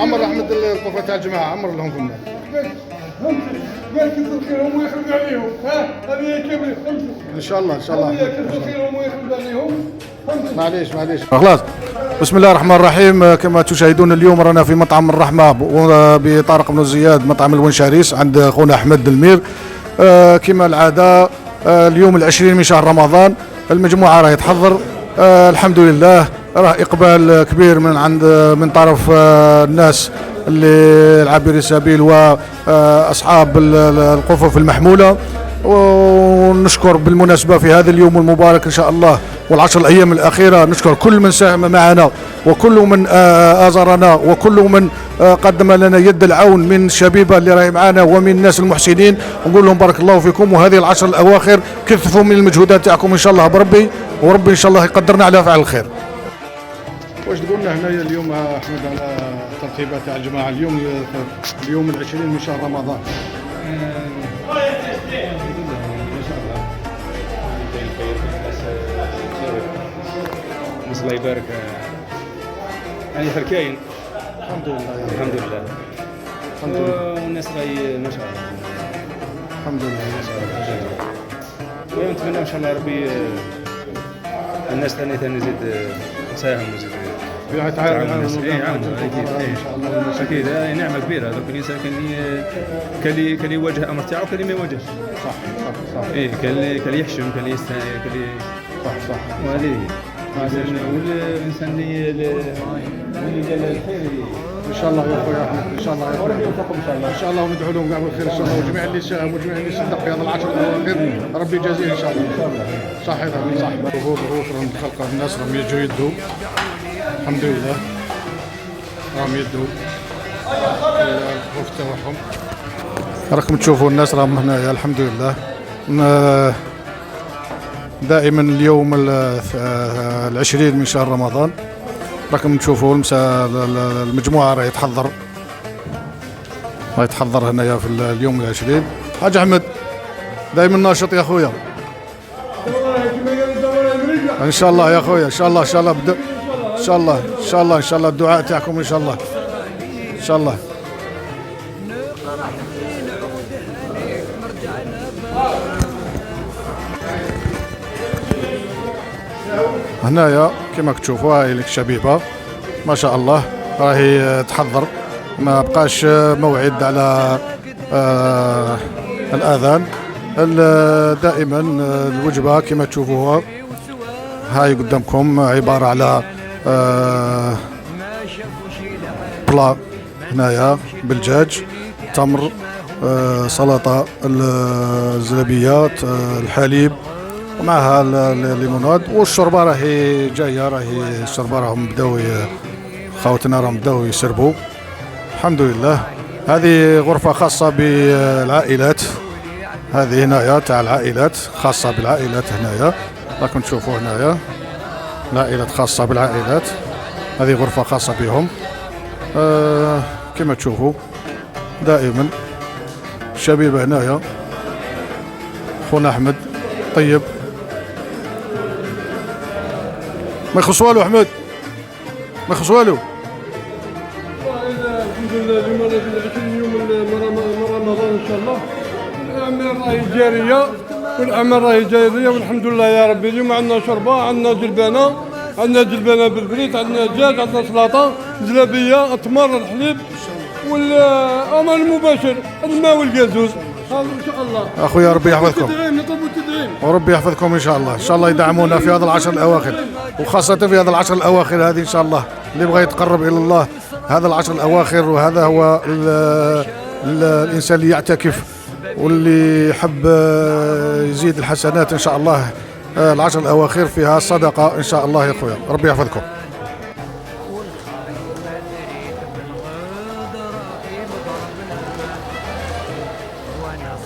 عمر احمد القفه تاع الجماعه، عمر لهم في الناس. قال كثر خيرهم ويخلق عليهم. ها هذه كبري ان شاء الله ان شاء الله. كثر خيرهم ويخلق عليهم. معليش خلاص. بسم الله الرحمن الرحيم. كما تشاهدون اليوم رانا في مطعم الرحمة بطارق بن زياد، مطعم الونشاريس عند خونا أحمد دلمير. كما العادة اليوم العشرين من شهر رمضان، المجموعة راهي تحضر. الحمد لله راه إقبال كبير من طرف الناس اللي عابري السبيل وأصحاب القفف المحمولة. ونشكر بالمناسبة في هذا اليوم المبارك إن شاء الله والعشر الأيام الأخيرة، نشكر كل من ساهم معنا وكل من آزرنا وكل من قدم لنا يد العون من الشبيبة اللي راهي معنا ومن الناس المحسنين. نقول لهم بارك الله فيكم، وهذه العشر الأواخر كثفوا من المجهودات تاعكم إن شاء الله بربي، وربي إن شاء الله يقدرنا على فعل الخير. واش تقول لنا هنايا اليوم أحمد على ترتيبات تاع الجماعة اليوم العشرين من شهر رمضان؟ الله يبارك يعني خير كاين. الحمد لله الحمد لله الحمد لله والناس راهي ما شاء الله الحمد لله ما شاء الله. ونتمنى ان شاء الله ربي الناس ثاني يزيد يساهم ويزيد تعاون الناس. ان شاء الله. اكيد هذه نعمه كبيره. دوك الانسان كان اللي يواجه امر تاعو، كان اللي ما يواجهش. صح كان اللي يحشم، كان اللي يستاهل، كان اللي صح وهذه والانسان اللي جاب الخير ان شاء الله يا خويا احمد. ان شاء الله يا وربي يوفقهم ان شاء الله. ان شاء الله، وندعو لهم كاع بالخير ان شاء الله، وجميع اللي ساهم وجميع اللي صدق في هذا العشر الاواخر ربي يجازيه ان شاء الله. صح ظهور الخلق الناس راهم يجوا يدوا، الحمد لله راهم يدوا الخوف تاعهم. راكم تشوفوا الناس راهم هنايا الحمد لله. دائما اليوم العشرين من شهر رمضان راكم تشوفوا المجموعة راهي تحضر هنايا في اليوم العشرين. حاج أحمد دائما ناشط يا خويا. ان شاء الله يا خويا، ان شاء الله ان شاء الله الدعاء تاعكم ان شاء الله. هنايا كما تشوفوا هاي الشبيبة ما شاء الله راهي تحضر، ما بقاش موعد على الأذان. دائما الوجبة كما تشوفوها هاي قدامكم عبارة على بلا هنايا بالدجاج، تمر، سلطة، الزلابيات، الحليب، ومعها الليموناد، والشوربه راهي جايه. الشوربه راهم بداو خاوتنا راهم بداو يشربوا الحمد لله. هذه غرفه خاصه بالعائلات، هذه هنايا تاع العائلات، خاصه بالعائلات. هنايا راكم تشوفوا هنايا العائلات خاصه بالعائلات، هذه غرفه خاصه بهم. كما تشوفوا دائما الشبيبه هنايا. خونا احمد طيب ما يخص والو. احمد ما يخص والو. الحمد لله اليوم رانا في 20 يوم من رمضان ان شاء الله. الاعمال راهي جاريه والاعمال راهي جاريه والحمد لله يا ربي. اليوم عندنا شربه، عندنا جلبانه بالفريت، عندنا دجاج، عندنا سلطه، زلابيه، التمر، الحليب، والامر المباشر الماء والقازوز. هذا ان شاء الله. اخويا ربي يحفظكم نطلبوا التدعيم وربي يحفظكم ان شاء الله. ان شاء الله يدعمونا في هذا العشر الاواخر، وخاصه في هذا العشر الاواخر هذه ان شاء الله. اللي يبغى يتقرب الى الله هذا العشر الاواخر، وهذا هو الانسان اللي يعتكف واللي يحب يزيد الحسنات ان شاء الله. العشر الاواخر فيها صدقه ان شاء الله يا خويا. ربي يحفظكم. وانا